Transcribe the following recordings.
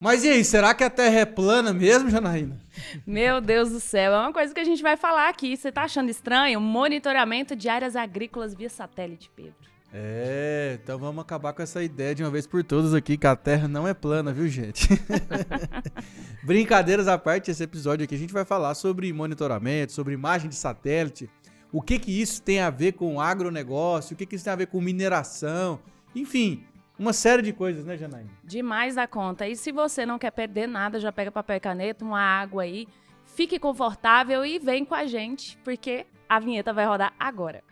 Mas e aí, será que a Terra é plana mesmo, Janaína? Meu Deus do céu, é uma coisa que a gente vai falar aqui. Você tá achando estranho? Monitoramento de áreas agrícolas via satélite, Pedro. Então vamos acabar com essa ideia de uma vez por todas aqui, que a Terra não é plana, viu, gente? Brincadeiras à parte, esse episódio aqui a gente vai falar sobre monitoramento, sobre imagem de satélite, o que isso tem a ver com agronegócio, o que isso tem a ver com mineração, enfim, uma série de coisas, né, Janaína? Demais da conta. E se você não quer perder nada, já pega papel e caneta, uma água aí, fique confortável e vem com a gente, porque a vinheta vai rodar agora.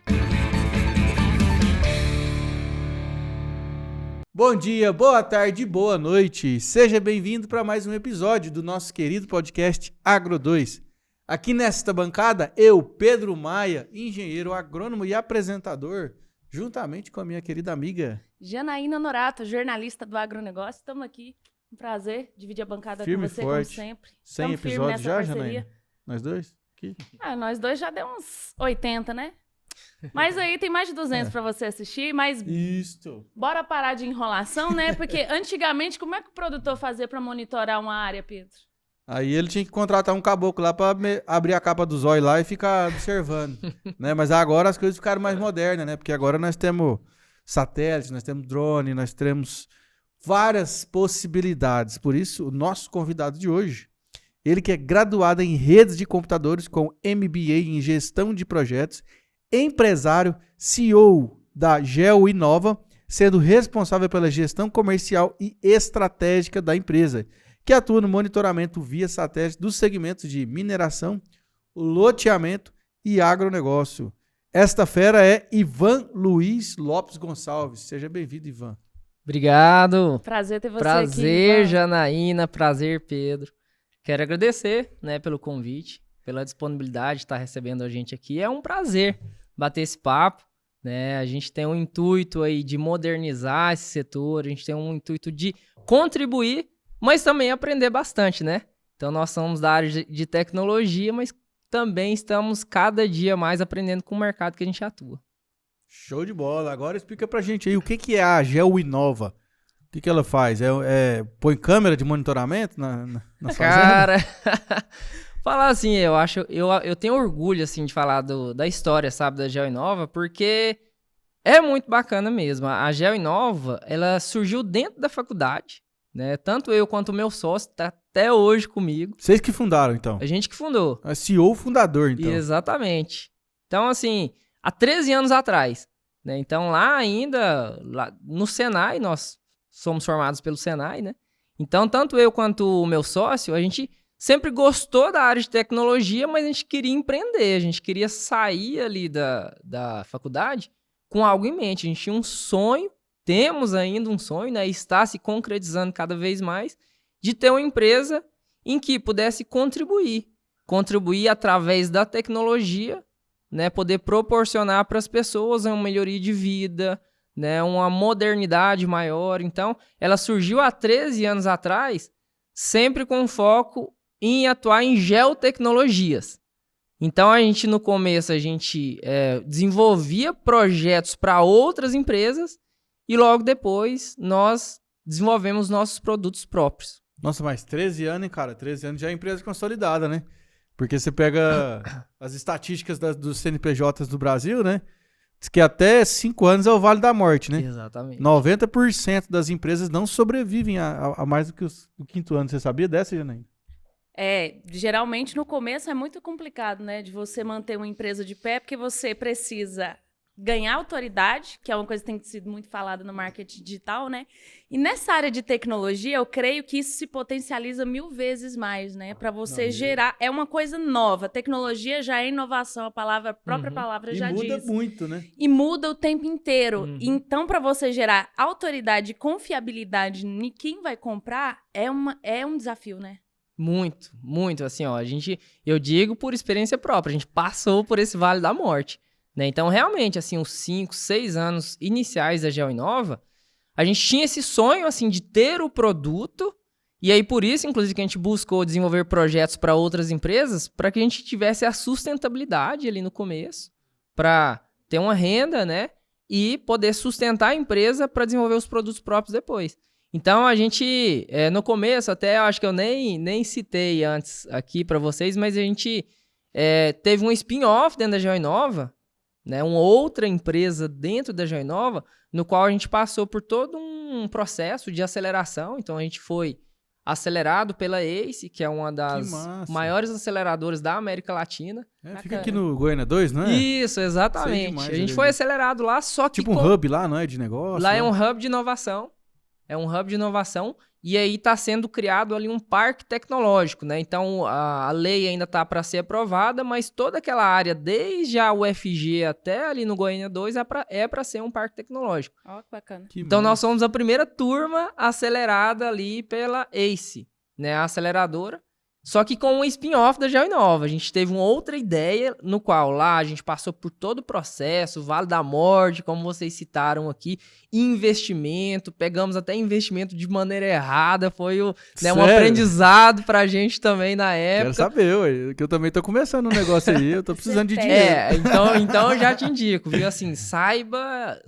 Bom dia, boa tarde, boa noite. Seja bem-vindo para mais um episódio do nosso querido podcast Agro 2. Aqui nesta bancada, eu, Pedro Maia, engenheiro agrônomo e apresentador, juntamente com a minha querida amiga Janaína Norato, jornalista do agronegócio. Estamos aqui. Um prazer dividir a bancada firme com você, forte. como sempre. 100 episódios já, parceria. Janaína? Nós dois? Aqui. Nós dois já deu uns 80, né? Mas aí tem mais de 200 pra você assistir, mas Isto. bora parar de enrolação, né? Porque antigamente, como é que o produtor fazia pra monitorar uma área, Pedro? Aí ele tinha que contratar um caboclo lá pra abrir a capa do zóio lá e ficar observando, né? Mas agora as coisas ficaram mais modernas, né? Porque agora nós temos satélite, nós temos drone, nós temos várias possibilidades. Por isso, o nosso convidado de hoje, ele que é graduado em redes de computadores com MBA em gestão de projetos, empresário, CEO da GeoInova, sendo responsável pela gestão comercial e estratégica da empresa, que atua no monitoramento via satélite dos segmentos de mineração, loteamento e agronegócio. Esta fera é Ivan Luiz Lopes Gonçalves. Seja bem-vindo, Ivan. Obrigado. Prazer ter você Prazer, aqui, Ivan. Janaína. Prazer, Pedro. Quero agradecer, né, pelo convite, pela disponibilidade de estar recebendo a gente aqui. É um prazer bater esse papo, né? A gente tem um intuito aí de modernizar esse setor, a gente tem um intuito de contribuir, mas também aprender bastante, né? Então nós somos da área de tecnologia, mas também estamos cada dia mais aprendendo com o mercado que a gente atua. Show de bola. Agora explica pra gente aí o que é a GeoInova. O que ela faz? Põe câmera de monitoramento na fazenda? Cara, falar assim, eu tenho orgulho assim de falar da história, sabe, da GeoInova, porque é muito bacana mesmo. A GeoInova, ela surgiu dentro da faculdade, né? Tanto eu quanto o meu sócio tá até hoje comigo. Vocês que fundaram, então? A gente que fundou. É CEO fundador, então. Exatamente. Então, assim, há 13 anos atrás, né? Então, lá no Senai, nós somos formados pelo Senai, né? Então, tanto eu quanto o meu sócio, a gente sempre gostou da área de tecnologia, mas a gente queria empreender, a gente queria sair ali da faculdade com algo em mente. A gente tinha um sonho, temos ainda um sonho, né? Está se concretizando cada vez mais, de ter uma empresa em que pudesse contribuir através da tecnologia, né? Poder proporcionar para as pessoas uma melhoria de vida, né, uma modernidade maior. Então, ela surgiu há 13 anos atrás, sempre com foco em atuar em geotecnologias. Então, no começo, a gente desenvolvia projetos para outras empresas e logo depois nós desenvolvemos nossos produtos próprios. Nossa, mas 13 anos, hein, cara? 13 anos já é empresa consolidada, né? Porque você pega as estatísticas dos CNPJs do Brasil, né? Diz que até 5 anos é o Vale da Morte, né? Exatamente. 90% das empresas não sobrevivem a mais do que o quinto ano. Você sabia dessa, Janaína? Geralmente no começo é muito complicado, né? De você manter uma empresa de pé, porque você precisa ganhar autoridade, que é uma coisa que tem sido muito falada no marketing digital, né? E nessa área de tecnologia, eu creio que isso se potencializa 1000 vezes mais, né? Para você gerar... É uma coisa nova. Tecnologia já é inovação, a própria palavra já diz. E muda muito, né? E muda o tempo inteiro. Então, para você gerar autoridade e confiabilidade em quem vai comprar, é um desafio, né? Muito, muito. Assim, ó, eu digo por experiência própria, a gente passou por esse Vale da Morte, né? Então, realmente, assim, os 5, 6 anos iniciais da GeoInova, a gente tinha esse sonho, assim, de ter o produto, e aí por isso, inclusive, que a gente buscou desenvolver projetos para outras empresas, para que a gente tivesse a sustentabilidade ali no começo, para ter uma renda, né? E poder sustentar a empresa para desenvolver os produtos próprios depois. Então, a gente, no começo, até eu acho que eu nem citei antes aqui para vocês, mas a gente teve um spin-off dentro da GeoInova, né, uma outra empresa dentro da GeoInova, no qual a gente passou por todo um processo de aceleração. Então, a gente foi acelerado pela ACE, que é uma das maiores aceleradoras da América Latina. Fica aqui no Goiânia 2, não é? Isso, exatamente. Demais, a gente foi acelerado lá, só que... Tipo um hub lá, não é? De negócio? Lá é um hub de inovação. É um hub de inovação e aí está sendo criado ali um parque tecnológico, né? Então, a lei ainda está para ser aprovada, mas toda aquela área, desde a UFG até ali no Goiânia 2, é para ser um parque tecnológico. Ó, que bacana. Então, nós somos a primeira turma acelerada ali pela ACE, né? A aceleradora. Só que com um spin-off da GeoInova. A gente teve uma outra ideia, no qual lá a gente passou por todo o processo, Vale da Morte, como vocês citaram aqui, investimento, pegamos até investimento de maneira errada, foi um aprendizado pra gente também na época. Quero saber, ué, que eu também tô começando um negócio aí, eu tô precisando de dinheiro. Então eu já te indico, viu? Assim, saiba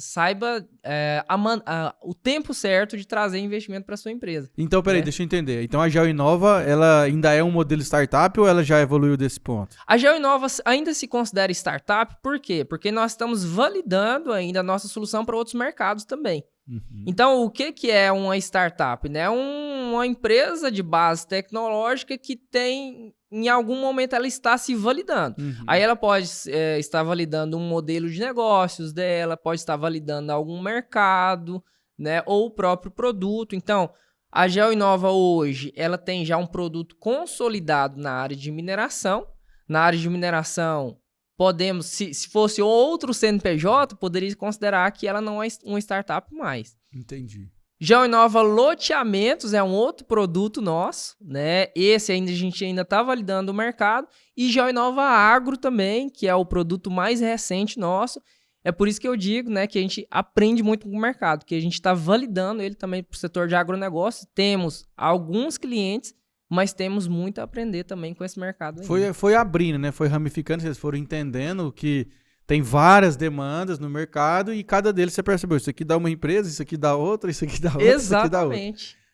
o tempo certo de trazer investimento para sua empresa. Então, peraí, deixa eu entender. Então a GeoInova, ela ainda é um modelo startup ou ela já evoluiu desse ponto? A GeoInova ainda se considera startup, por quê? Porque nós estamos validando ainda a nossa solução para outros mercados também. Uhum. Então, o que é uma startup? Né? Uma empresa de base tecnológica que tem, em algum momento, ela está se validando. Uhum. Aí ela pode estar validando um modelo de negócios dela, pode estar validando algum mercado, né? Ou o próprio produto. Então, a GeoInova hoje, ela tem já um produto consolidado na área de mineração. Na área de mineração, podemos, se fosse outro CNPJ, poderia considerar que ela não é uma startup mais. Entendi. GeoInova Loteamentos é um outro produto nosso, né? Esse a gente ainda está validando o mercado. E GeoInova Agro também, que é o produto mais recente nosso. É por isso que eu digo, né, que a gente aprende muito com o mercado, que a gente está validando ele também para o setor de agronegócio. Temos alguns clientes, mas temos muito a aprender também com esse mercado. Foi abrindo, né? Foi ramificando, vocês foram entendendo que tem várias demandas no mercado e cada deles você percebeu, isso aqui dá uma empresa, isso aqui dá outra, isso aqui dá outra, isso aqui dá outra.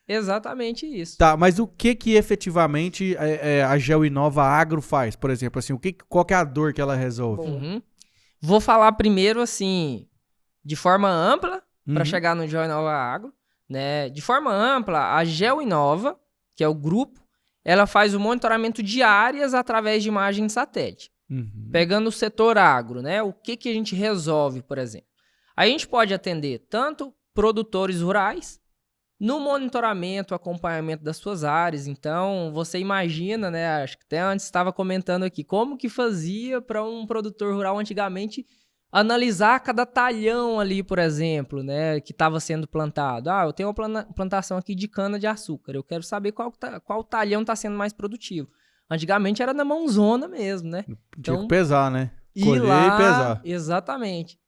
Exatamente isso. Tá, mas o que efetivamente a GeoInova Agro faz, por exemplo? Assim, qual que é a dor que ela resolve? Uhum. Vou falar primeiro, assim, de forma ampla, para chegar no GeoInova Agro, né? De forma ampla, a GeoInova, que é o grupo, ela faz o monitoramento de áreas através de imagem de satélite. Uhum. Pegando o setor agro, né? O que a gente resolve, por exemplo? A gente pode atender tanto produtores rurais, no monitoramento, acompanhamento das suas áreas. Então, você imagina, né? Acho que até antes estava comentando aqui, como que fazia para um produtor rural antigamente analisar cada talhão ali, por exemplo, né? Que estava sendo plantado. Eu tenho uma plantação aqui de cana-de-açúcar. Eu quero saber qual talhão está sendo mais produtivo. Antigamente era na mãozona mesmo, né? Tinha que pesar, né? Colher e pesar. Exatamente.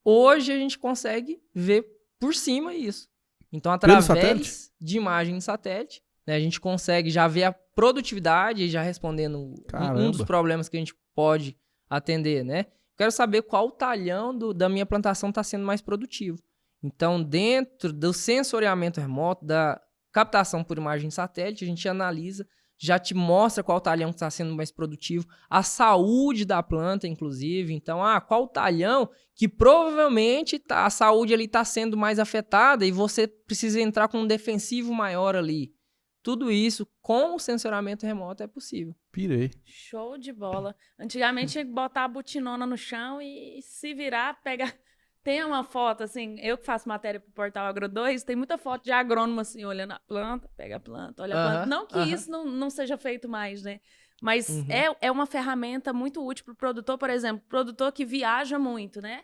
Hoje a gente consegue ver por cima isso. Então, através de imagem de satélite, né, a gente consegue já ver a produtividade, já respondendo um dos problemas que a gente pode atender, né? Quero saber qual talhão da minha plantação está sendo mais produtivo. Então, dentro do sensoriamento remoto, da captação por imagem de satélite, a gente analisa, já te mostra qual talhão está sendo mais produtivo, a saúde da planta, inclusive. Então, qual talhão que provavelmente a saúde ali está sendo mais afetada e você precisa entrar com um defensivo maior ali. Tudo isso com o sensoramento remoto é possível. Pirei. Show de bola. Antigamente tinha que botar a butinona no chão e se virar, pegar... Tem uma foto, assim, eu que faço matéria pro Portal Agro 2, tem muita foto de agrônomo, assim, olhando a planta, pega a planta, olha a planta. Não que isso não seja feito mais, né? Mas é uma ferramenta muito útil pro produtor, por exemplo, produtor que viaja muito, né?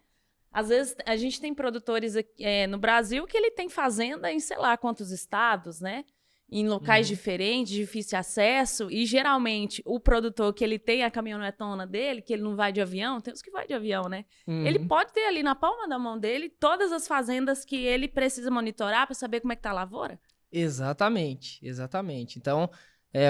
Às vezes, a gente tem produtores aqui, no Brasil que ele tem fazenda em sei lá quantos estados, né? Em locais diferentes, de difícil acesso, e geralmente o produtor que ele tem a caminhonetona dele, que ele não vai de avião, tem os que vai de avião, né? Ele pode ter ali na palma da mão dele todas as fazendas que ele precisa monitorar para saber como é que tá a lavoura. Exatamente. Então,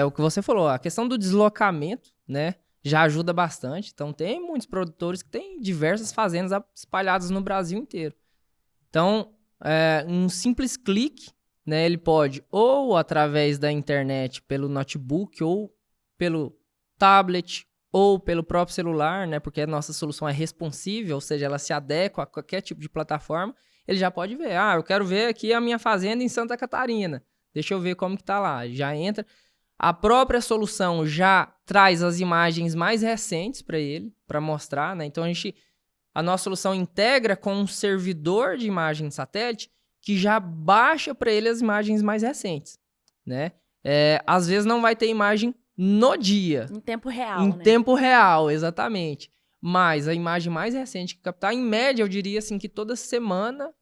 o que você falou, a questão do deslocamento, né, já ajuda bastante. Então, tem muitos produtores que têm diversas fazendas espalhadas no Brasil inteiro. Então, um simples clique, né? Ele pode ou através da internet, pelo notebook, ou pelo tablet, ou pelo próprio celular, né? Porque a nossa solução é responsível, ou seja, ela se adequa a qualquer tipo de plataforma. Ele já pode ver. Eu quero ver aqui a minha fazenda em Santa Catarina. Deixa eu ver como que tá lá. Já entra. A própria solução já traz as imagens mais recentes para ele, para mostrar, né? Então a nossa solução integra com um servidor de imagem satélite que já baixa para ele as imagens mais recentes, né? Às vezes não vai ter imagem no dia. Em tempo real, Em né? tempo real, exatamente. Mas a imagem mais recente que captar, em média, eu diria assim que toda semana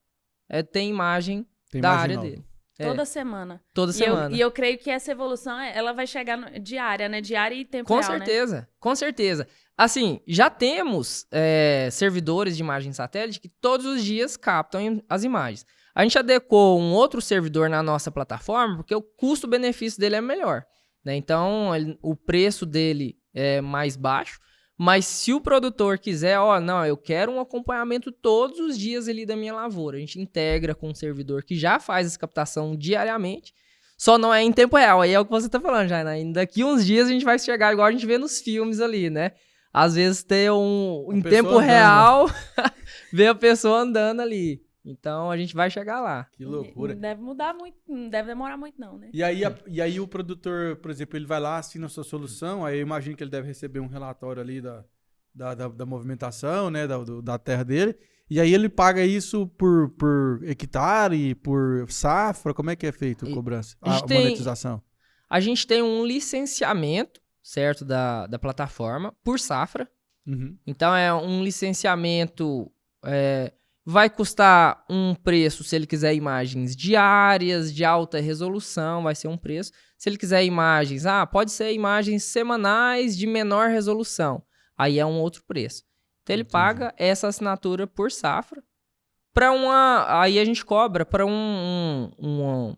tem imagem Tem da imagem área nova. dele. Toda semana. Toda semana. E eu creio que essa evolução, ela vai chegar diária, né? Diária e tempo Com real, certeza, né? com certeza. Assim, já temos servidores de imagem satélite que todos os dias captam as imagens. A gente adequou um outro servidor na nossa plataforma porque o custo-benefício dele é melhor, né? Então, o preço dele é mais baixo, mas se o produtor quiser, não, eu quero um acompanhamento todos os dias ali da minha lavoura, a gente integra com um servidor que já faz essa captação diariamente, só não é em tempo real. Aí é o que você tá falando, já, né? Daqui uns dias a gente vai chegar igual a gente vê nos filmes ali, né? Às vezes ter em tempo real, ver a pessoa andando ali. Então a gente vai chegar lá. Que loucura. Não deve mudar muito, não deve demorar muito não, né? E aí o produtor, por exemplo, ele vai lá, assina a sua solução, aí eu imagino que ele deve receber um relatório ali da movimentação, né, da terra dele, e aí ele paga isso por hectare, por safra, como é que é feito a cobrança, a monetização? A gente tem um licenciamento, certo, da plataforma por safra. Uhum. Então é um licenciamento... vai custar um preço se ele quiser imagens diárias, de alta resolução, vai ser um preço. Se ele quiser imagens, pode ser imagens semanais de menor resolução. Aí é um outro preço. Então ele paga essa assinatura por safra. Aí a gente cobra para uma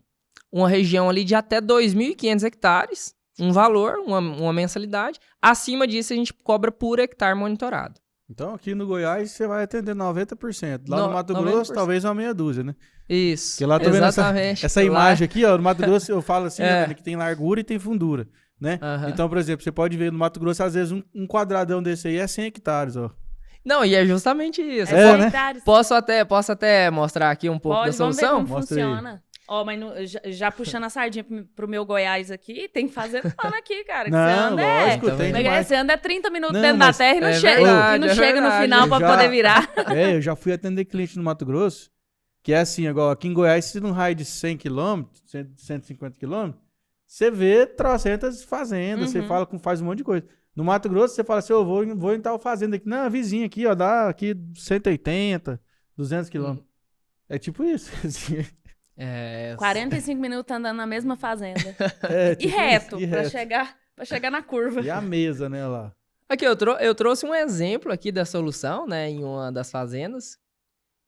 região ali de até 2.500 hectares, um valor, uma mensalidade. Acima disso a gente cobra por hectare monitorado. Então, aqui no Goiás, você vai atender 90%. Lá no Mato 90%. Grosso, talvez uma meia dúzia, né? Isso, Porque lá tô vendo exatamente. essa imagem aqui, ó, no Mato Grosso eu falo assim, né, que tem largura e tem fundura, né? Uhum. Então, por exemplo, você pode ver no Mato Grosso, às vezes, um quadradão desse aí é 100 hectares, ó. Não, e é justamente isso. né? Posso até mostrar aqui um pouco da solução? Vamos ver como funciona. Mas já puxando a sardinha pro meu Goiás aqui, tem que fazer aqui, cara. Não, lógico, tem demais. Você anda 30 minutos dentro da terra e não chega no final pra poder virar. Eu já fui atender cliente no Mato Grosso, que é assim, agora, aqui em Goiás, se num raio de 100 km, 150 km, você vê trocentas fazendas, você faz um monte de coisa. No Mato Grosso, você fala assim, eu vou em tal fazenda aqui. Não, vizinha aqui, ó, dá aqui 180, 200 km. É tipo isso, assim. 45 minutos andando na mesma fazenda. Tipo reto, isso, pra chegar na curva. E a mesa, né, lá. Aqui, eu trouxe um exemplo aqui da solução, né, em uma das fazendas.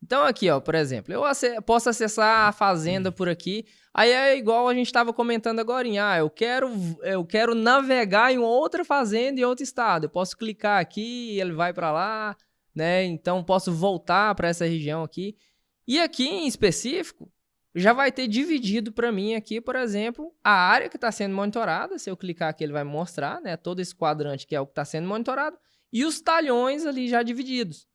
Então aqui, ó, por exemplo, eu posso acessar a fazenda por aqui, aí é igual a gente estava comentando agorinha, eu quero navegar em outra fazenda em outro estado, eu posso clicar aqui e ele vai para lá, né, então posso voltar para essa região aqui. E aqui em específico, já vai ter dividido para mim aqui, por exemplo, a área que está sendo monitorada. Se eu clicar aqui, ele vai mostrar, né, todo esse quadrante que é o que está sendo monitorado e os talhões ali já divididos.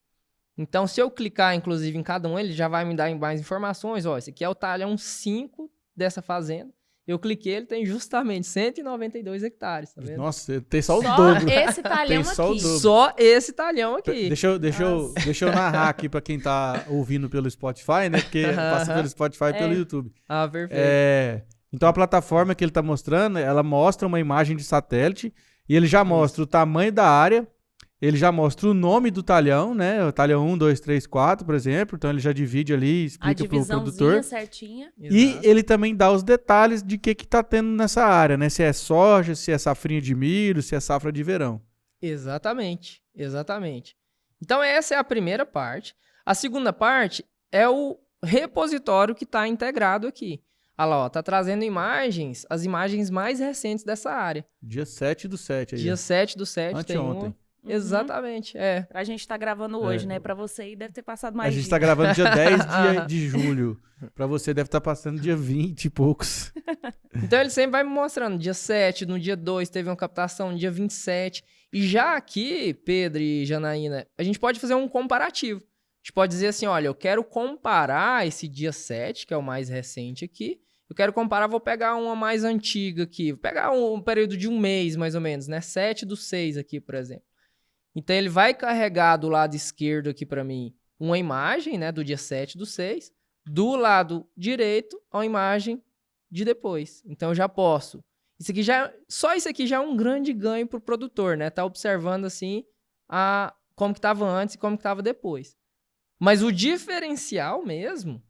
Então, se eu clicar, inclusive, em cada um, ele já vai me dar mais informações. Ó, esse aqui é o talhão 5 dessa fazenda. Eu cliquei, ele tem justamente 192 hectares, tá vendo? Nossa, tem só o dobro. Esse talhão aqui. Só esse talhão aqui. Deixa eu narrar aqui pra quem tá ouvindo pelo Spotify, né? Porque passa pelo Spotify e pelo YouTube. Perfeito. Então, a plataforma que ele tá mostrando, ela mostra uma imagem de satélite e ele já mostra o tamanho da área, ele já mostra o nome do talhão, né? O talhão 1, 2, 3, 4, por exemplo. Então, ele já divide ali, explica pro produtor. Certinha. E ele também dá os detalhes de que tá tendo nessa área, né? Se é soja, se é safrinha de milho, se é safra de verão. Exatamente. Então, essa é a primeira parte. A segunda parte é o repositório que está integrado aqui. Olha lá, ó, tá trazendo as imagens mais recentes dessa área. Dia 7/7 aí. Dia 7/7. Anteontem. Exatamente, é. Pra gente tá gravando hoje, né? Pra você aí deve ter passado mais A gente dias. tá gravando dia 10 de julho. Pra você deve estar passando dia 20 e poucos. Então ele sempre vai me mostrando, dia 7, no dia 2 teve uma captação, no dia 27. E já aqui, Pedro e Janaína, a gente pode fazer um comparativo. A gente pode dizer assim, olha, eu quero comparar esse dia 7, que é o mais recente aqui. Eu quero comparar, vou pegar uma mais antiga aqui. Vou pegar um período de um mês, mais ou menos, né? 7/6 aqui, por exemplo. Então ele vai carregar do lado esquerdo aqui para mim uma imagem, né, do dia 7/6. Do lado direito, a imagem de depois. Então eu já posso. Só isso aqui já é um grande ganho pro produtor, né? Tá observando assim como que tava antes e como que tava depois. Mas o diferencial mesmo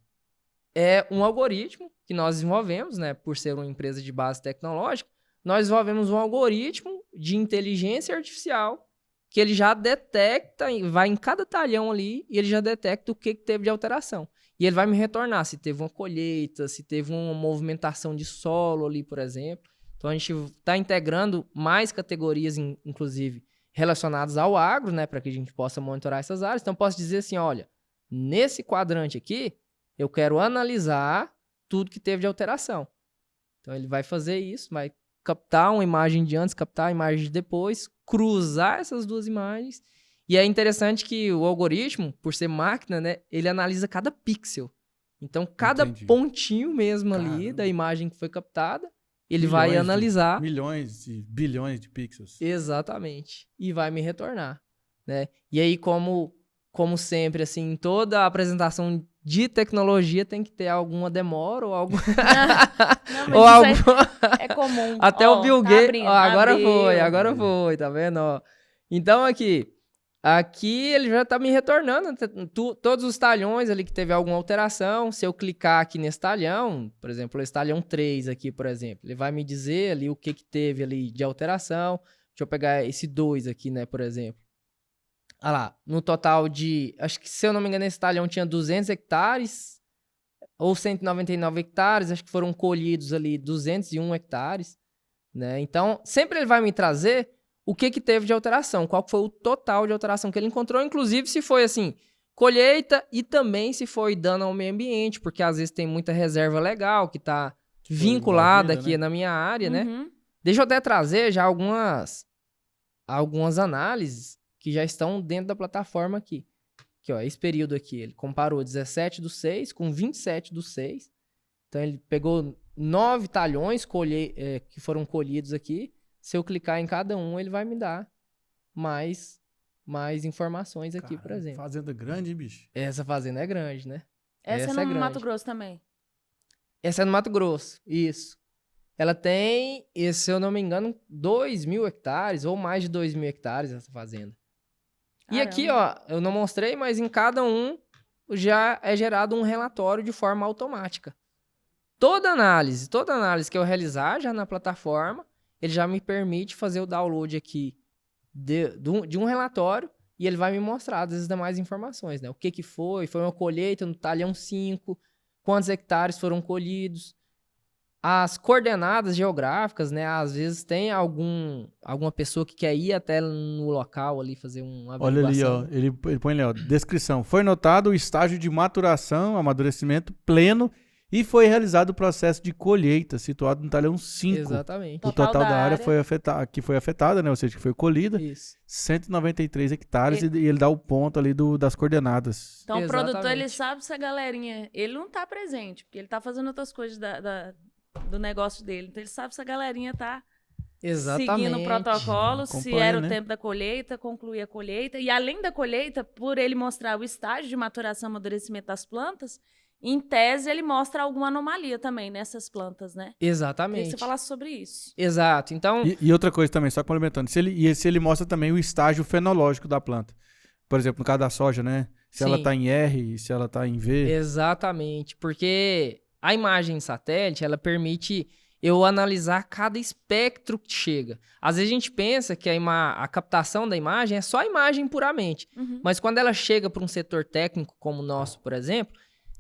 é um algoritmo que nós desenvolvemos, né? Por ser uma empresa de base tecnológica, nós desenvolvemos um algoritmo de inteligência artificial que ele já detecta, vai em cada talhão ali e ele já detecta o que teve de alteração. E ele vai me retornar se teve uma colheita, se teve uma movimentação de solo ali, por exemplo. Então a gente está integrando mais categorias, inclusive, relacionadas ao agro, né? Para que a gente possa monitorar essas áreas. Então eu posso dizer assim, olha, nesse quadrante aqui, eu quero analisar tudo que teve de alteração. Então ele vai fazer isso, vai captar uma imagem de antes, captar a imagem de depois, cruzar essas duas imagens. E é interessante que o algoritmo, por ser máquina, né, ele analisa cada pixel. Então, cada pontinho mesmo ali da imagem que foi captada, ele vai analisar. Milhões e bilhões de pixels. Exatamente. E vai me retornar, né? E aí, como sempre, assim, em toda apresentação de tecnologia tem que ter alguma demora ou algo... Não, ou algo... é comum. Até o Bill Gates... Agora foi, tá vendo? Ó. Então, aqui ele já tá me retornando todos os talhões ali que teve alguma alteração. Se eu clicar aqui nesse talhão, por exemplo, esse talhão 3 aqui, por exemplo, ele vai me dizer ali o que teve ali de alteração. Deixa eu pegar esse 2 aqui, né, por exemplo. Ah lá, no total de... Acho que, se eu não me engano, esse talhão tinha 200 hectares ou 199 hectares. Acho que foram colhidos ali 201 hectares, né? Então, sempre ele vai me trazer o que teve de alteração, qual foi o total de alteração que ele encontrou, inclusive se foi assim, colheita e também se foi dano ao meio ambiente, porque às vezes tem muita reserva legal que tá vinculada aqui, né, na minha área, né? Deixa eu até trazer já algumas análises que já estão dentro da plataforma aqui. Aqui, ó, esse período aqui, ele comparou 17/6 com 27/6. Então ele pegou 9 talhões que foram colhidos aqui. Se eu clicar em cada um, ele vai me dar mais informações aqui, por exemplo. Fazenda grande, hein, bicho? Essa fazenda é grande, né? Essa é no Mato Grosso também? Essa é no Mato Grosso, isso. Ela tem, se eu não me engano, 2.000 hectares ou mais de 2.000 hectares essa fazenda. Caramba. E aqui, ó, eu não mostrei, mas em cada um já é gerado um relatório de forma automática. Toda análise que eu realizar já na plataforma, ele já me permite fazer o download aqui de um relatório e ele vai me mostrar as demais informações, né? O que foi? Foi uma colheita no talhão 5, quantos hectares foram colhidos, as coordenadas geográficas, né? Às vezes tem alguma pessoa que quer ir até no local ali fazer uma averiguação. Olha ali, ó, ele põe ali, ó, descrição. Foi notado o estágio de maturação, amadurecimento pleno e foi realizado o processo de colheita, situado no talhão 5. Exatamente. O total da área que foi afetada, né? Ou seja, que foi colhida. Isso. 193 hectares e ele dá o ponto ali das coordenadas. Então o produtor, ele sabe se a galerinha... Ele não tá presente, porque ele tá fazendo outras coisas do negócio dele. Então ele sabe se a galerinha tá seguindo o protocolo, se era o tempo da colheita, concluir a colheita. E além da colheita, por ele mostrar o estágio de maturação e amadurecimento das plantas... Em tese, ele mostra alguma anomalia também nessas plantas, né? Exatamente. Queria que você falasse sobre isso. Exato. Então... E outra coisa também, só complementando. Se ele mostra também o estágio fenológico da planta. Por exemplo, no caso da soja, né? Se ela tá em R, se ela tá em V. Exatamente. Porque a imagem satélite, ela permite eu analisar cada espectro que chega. Às vezes a gente pensa que a captação da imagem é só a imagem puramente. Mas quando ela chega para um setor técnico como o nosso, por exemplo...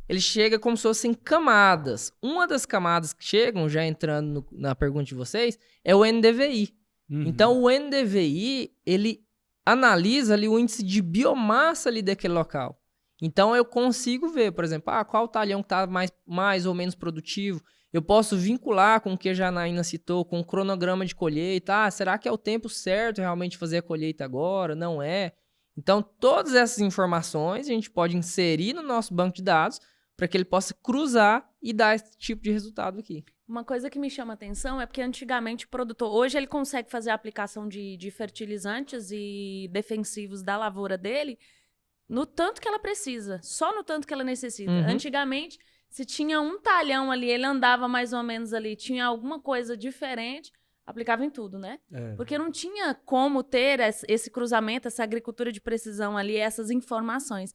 Ele chega como se fossem camadas. Uma das camadas que chegam, já entrando na pergunta de vocês, é o NDVI. Então, o NDVI, ele analisa ali o índice de biomassa ali daquele local. Então, eu consigo ver, por exemplo, qual talhão está mais ou menos produtivo. Eu posso vincular com o que a Janaína citou, com o cronograma de colheita. Será que é o tempo certo realmente fazer a colheita agora? Não é? Então, todas essas informações a gente pode inserir no nosso banco de dados para que ele possa cruzar e dar esse tipo de resultado aqui. Uma coisa que me chama atenção é porque antigamente o produtor, hoje ele consegue fazer a aplicação de fertilizantes e defensivos da lavoura dele no tanto que ela precisa, só no tanto que ela necessita. Antigamente, se tinha um talhão ali, ele andava mais ou menos ali, tinha alguma coisa diferente, aplicava em tudo, né? Porque não tinha como ter esse cruzamento, essa agricultura de precisão ali, essas informações.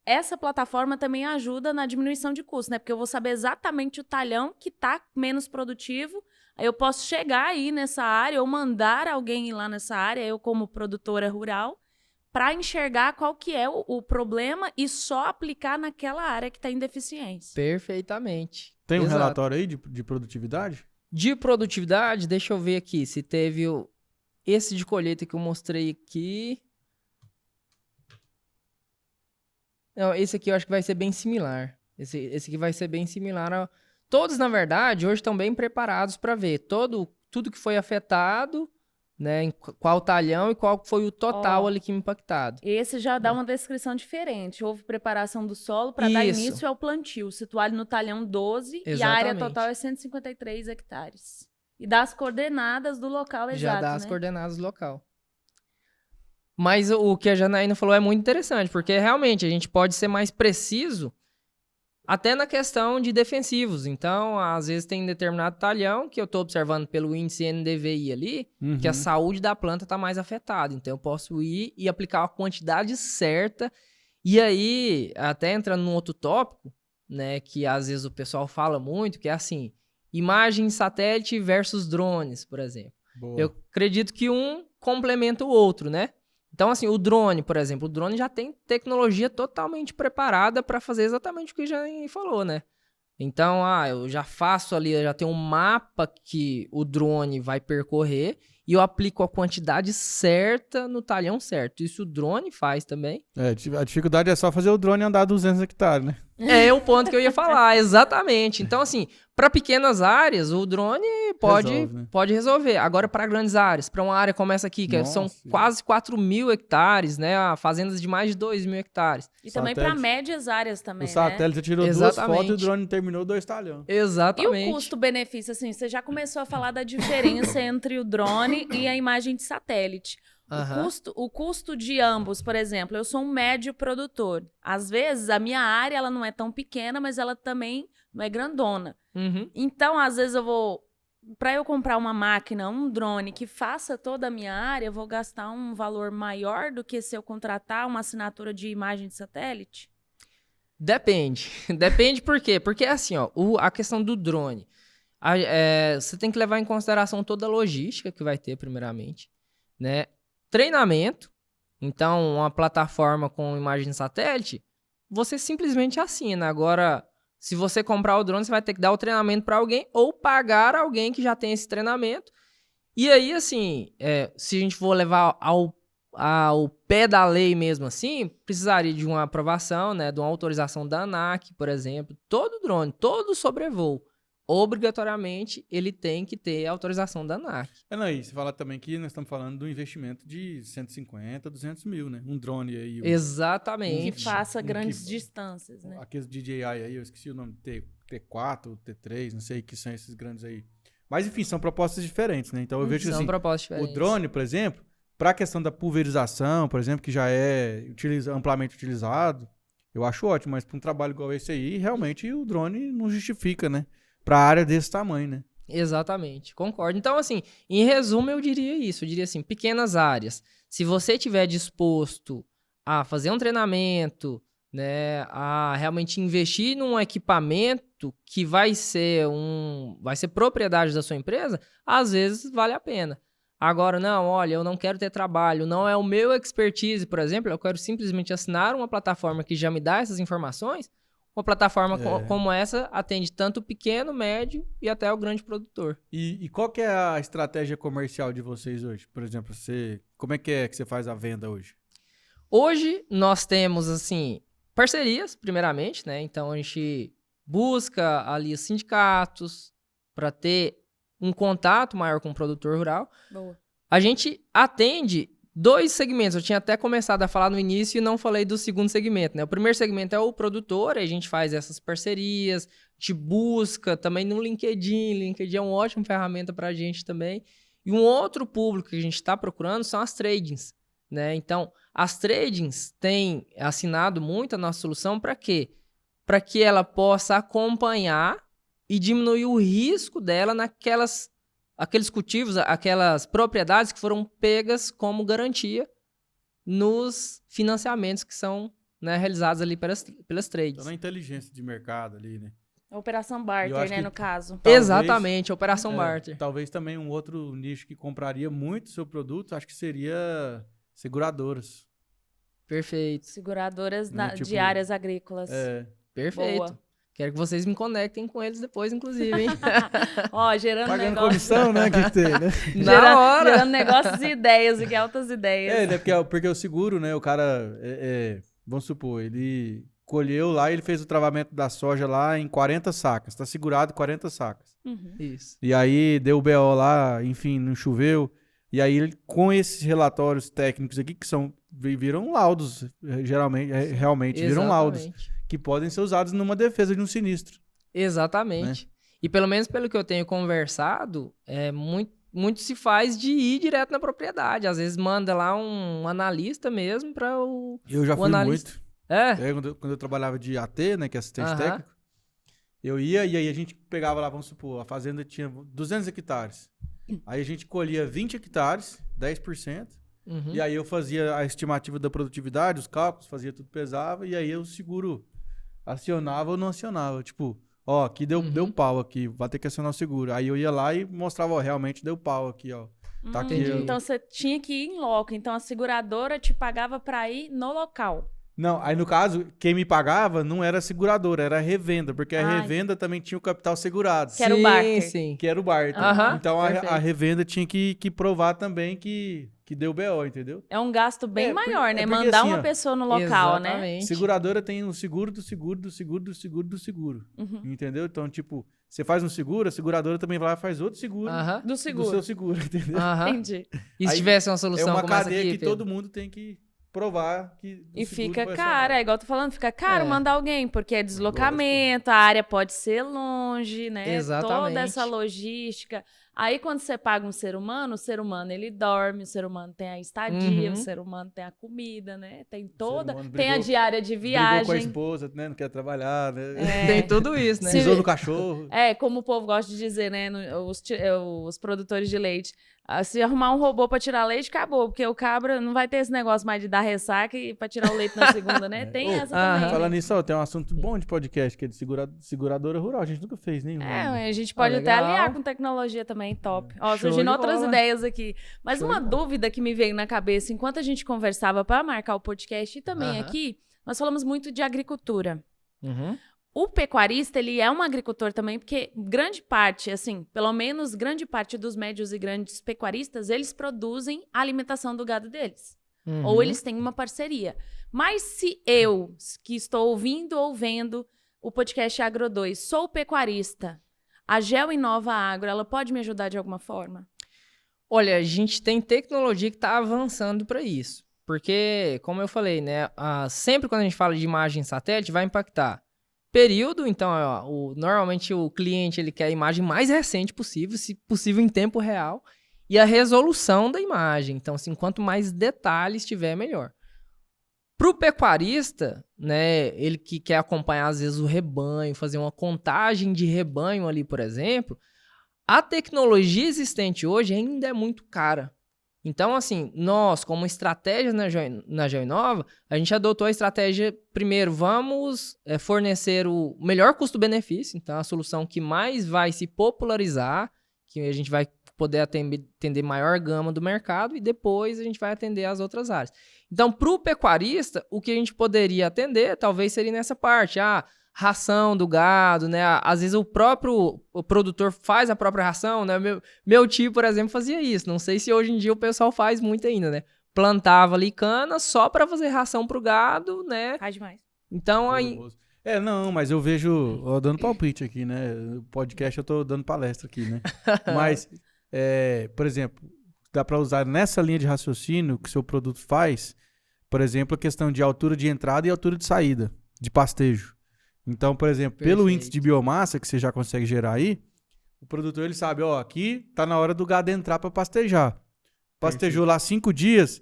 Essa plataforma também ajuda na diminuição de custo, né? Porque eu vou saber exatamente o talhão que está menos produtivo, aí eu posso chegar aí nessa área ou mandar alguém ir lá nessa área, eu como produtora rural, para enxergar qual que é o problema e só aplicar naquela área que está em deficiência. Perfeitamente. Tem um Exato. relatório aí de produtividade? De produtividade, deixa eu ver aqui se teve esse de colheita que eu mostrei aqui. Não, esse aqui eu acho que vai ser bem similar. Esse aqui vai ser bem similar. Todos, na verdade, hoje estão bem preparados para ver tudo que foi afetado, né, em qual talhão e qual foi o total ali que impactado. Esse já dá uma descrição diferente. Houve preparação do solo para dar início ao plantio. Situado no talhão 12 Exatamente. E a área total é 153 hectares. E dá as coordenadas do local exato, Já dá né? as coordenadas do local. Mas o que a Janaína falou é muito interessante, porque realmente a gente pode ser mais preciso até na questão de defensivos. Então, às vezes tem determinado talhão que eu estou observando pelo índice NDVI ali, que a saúde da planta está mais afetada. Então, eu posso ir e aplicar a quantidade certa. E aí, até entrando num outro tópico, né, que às vezes o pessoal fala muito, que é assim, imagem satélite versus drones, por exemplo. Boa. Eu acredito que um complementa o outro, né? Então, assim, o drone, por exemplo, o drone já tem tecnologia totalmente preparada para fazer exatamente o que já falou, né? Então, eu já faço ali, eu já tenho um mapa que o drone vai percorrer e eu aplico a quantidade certa no talhão certo. Isso o drone faz também. A dificuldade é só fazer o drone andar 200 hectares, né? É o ponto que eu ia falar, exatamente. Então, assim, para pequenas áreas, o drone pode resolver. Agora, para grandes áreas, para uma área como essa aqui, que são quase 4.000 hectares, né? Fazendas de mais de 2.000 hectares. E também para médias áreas também, o satélite tirou Exatamente. 2 fotos e o drone terminou 2 talhões. Exatamente. E o custo-benefício, assim, você já começou a falar da diferença entre o drone e a imagem de satélite. O custo de ambos, por exemplo, eu sou um médio produtor. Às vezes, a minha área ela não é tão pequena, mas ela também não é grandona. Então, às vezes, para eu comprar uma máquina, um drone que faça toda a minha área, eu vou gastar um valor maior do que se eu contratar uma assinatura de imagem de satélite? Depende. Depende por quê? Porque, assim, a questão do drone, você tem que levar em consideração toda a logística que vai ter, primeiramente, né? Treinamento. Então, uma plataforma com imagem de satélite, você simplesmente assina. Agora, se você comprar o drone, você vai ter que dar o treinamento para alguém ou pagar alguém que já tem esse treinamento. E aí, assim, se a gente for levar ao pé da lei mesmo assim, precisaria de uma aprovação, né, de uma autorização da ANAC, por exemplo. Todo drone, todo sobrevoo, obrigatoriamente, ele tem que ter a autorização da ANAC. E você fala também que nós estamos falando do investimento de 150, 200 mil, né? Um drone aí. Exatamente. Que faça grandes distâncias, né? Aqueles DJI aí, eu esqueci o nome, T4, T3, não sei que são esses grandes aí. Mas, enfim, são propostas diferentes, né? Então, eu vejo assim, o drone, por exemplo, para a questão da pulverização, por exemplo, que já é amplamente utilizado, eu acho ótimo, mas para um trabalho igual esse aí, realmente o drone não justifica, né? Para área desse tamanho, né? Exatamente, concordo. Então, assim, em resumo, eu diria isso. Eu diria assim, pequenas áreas. Se você estiver disposto a fazer um treinamento, né, a realmente investir num equipamento que vai ser propriedade da sua empresa, às vezes vale a pena. Agora, não, olha, eu não quero ter trabalho, não é o meu expertise, por exemplo, eu quero simplesmente assinar uma plataforma que já me dá essas informações. uma plataforma como essa atende tanto o pequeno, médio e até o grande produtor. E qual que é a estratégia comercial de vocês hoje? Por exemplo, como é que você faz a venda hoje? Hoje nós temos, assim, parcerias, primeiramente, né? Então a gente busca ali os sindicatos para ter um contato maior com o produtor rural. Boa. A gente atende 2 segmentos. Eu tinha até começado a falar no início e não falei do segundo segmento, né? O primeiro segmento é o produtor, aí a gente faz essas parcerias, a gente busca também no LinkedIn. LinkedIn é uma ótima ferramenta para a gente também. E um outro público que a gente está procurando são as tradings, né? Então, as tradings têm assinado muito a nossa solução para quê? Para que ela possa acompanhar e diminuir o risco dela aqueles cultivos, aquelas propriedades que foram pegas como garantia nos financiamentos que são, né, realizados ali pelas trades. Então, na inteligência de mercado ali, né? Operação barter, né, no caso. Exatamente, Operação Barter. Talvez também um outro nicho que compraria muito seu produto, acho que seria seguradoras. Perfeito. Seguradoras Tipo, de áreas agrícolas. Perfeito. Boa. Quero que vocês me conectem com eles depois, inclusive, hein? Ó, gerando Pagando negócio. comissão, né? Que tem, né? Na hora! Gerando negócios e ideias, e que altas ideias. Né? Porque o seguro, né? O cara, vamos supor, ele colheu lá e ele fez o travamento da soja lá em 40 sacas. Tá segurado 40 sacas. Uhum. Isso. E aí deu o BO lá, enfim, não choveu. E aí, com esses relatórios técnicos aqui, que viram laudos, realmente viram laudos, que podem ser usados numa defesa de um sinistro. Exatamente. Né? E pelo menos pelo que eu tenho conversado, muito se faz de ir direto na propriedade. Às vezes manda lá um analista mesmo para o Eu já fui analista. muito. Quando eu trabalhava de AT, né, que é assistente técnico, eu ia e aí a gente pegava lá, vamos supor, a fazenda tinha 200 hectares. Aí a gente colhia 20 hectares, 10%. Uhum. E aí eu fazia a estimativa da produtividade, os cálculos, fazia tudo, pesava. E aí o seguro acionava ou não acionava. Tipo, ó, aqui deu pau aqui, vai ter que acionar o seguro. Aí eu ia lá e mostrava, ó, realmente deu pau aqui, ó. Tá aqui, Então você tinha que ir em loco. Então a seguradora te pagava pra ir no local. Não, aí no caso, quem me pagava não era a seguradora, era a revenda, porque a revenda também tinha o capital segurado. Que era o barter. Sim. Que era o barter. Então a revenda tinha que provar também que deu BO, entendeu? É um gasto bem maior, né? Porque, Mandar assim, uma pessoa no local, exatamente. né? Seguradora tem um seguro do seguro, do seguro, do seguro, do seguro. Uhum. Entendeu? Então, tipo, você faz um seguro, a seguradora também vai lá e faz outro seguro Do seguro. do seu seguro, entendeu? Entendi. E se Aí tivesse uma solução uma como essa cadeia aqui, que todo mundo tem que provar que o E seguro fica foi caro, acionado. igual eu tô falando, fica caro mandar alguém, porque é deslocamento, a área pode ser longe, né? Exatamente. Toda essa logística. Aí quando você paga um ser humano, o ser humano ele dorme, o ser humano tem a estadia, o ser humano tem a comida, né? Tem toda, tem a diária de viagem. Brigou com a esposa, né? Não quer trabalhar, né? Tem tudo isso, né? Pisou no cachorro. Como o povo gosta de dizer, né? Os produtores de leite. Se arrumar um robô pra tirar leite, acabou. Porque o cabra não vai ter esse negócio mais de dar ressaca e pra tirar o leite na segunda, né? Tem essa também. Falando nisso, ó, tem um assunto bom de podcast, que é de seguradora rural. A gente nunca fez nenhum. A gente pode até aliar com tecnologia também, top. Ó, surgindo outras ideias aqui. Mas uma dúvida que me veio na cabeça, enquanto a gente conversava pra marcar o podcast e também aqui, nós falamos muito de agricultura. O pecuarista, ele é um agricultor também, porque grande parte, assim, pelo menos grande parte dos médios e grandes pecuaristas, eles produzem a alimentação do gado deles. Ou eles têm uma parceria. Mas se eu, que estou ouvindo ou vendo o podcast Agro 2, sou pecuarista, a GeoInova Agro, ela pode me ajudar de alguma forma? Olha, a gente tem tecnologia que está avançando para isso. Porque, como eu falei, né, sempre quando a gente fala de imagem satélite, vai impactar período. Então, normalmente o cliente ele quer a imagem mais recente possível, se possível em tempo real, e a resolução da imagem. Então, assim, quanto mais detalhes tiver, melhor. Para o pecuarista, né, ele que quer acompanhar, às vezes, o rebanho, fazer uma contagem de rebanho ali, por exemplo, a tecnologia existente hoje ainda é muito cara. Então, assim, nós, como estratégia na GeoInova, a gente adotou a estratégia, primeiro, vamos fornecer o melhor custo-benefício, então a solução que mais vai se popularizar, que a gente vai poder atender maior gama do mercado, e depois a gente vai atender as outras áreas. Então, para o pecuarista, o que a gente poderia atender, talvez seria nessa parte. ração do gado, né? Às vezes o produtor faz a própria ração, né? Meu tio, por exemplo, fazia isso. Não sei se hoje em dia o pessoal faz muito ainda, né? Plantava ali cana só para fazer ração pro gado, né? Faz demais. Então aí... Não, mas eu vejo, dando palpite aqui, né? No podcast eu tô dando palestra aqui, né? Mas, por exemplo, dá para usar nessa linha de raciocínio que seu produto faz, por exemplo, a questão de altura de entrada e altura de saída, de pastejo. Então, por exemplo, pelo índice de biomassa que você já consegue gerar aí, o produtor ele sabe, aqui tá na hora do gado entrar para pastejar. Pastejou lá 5 dias,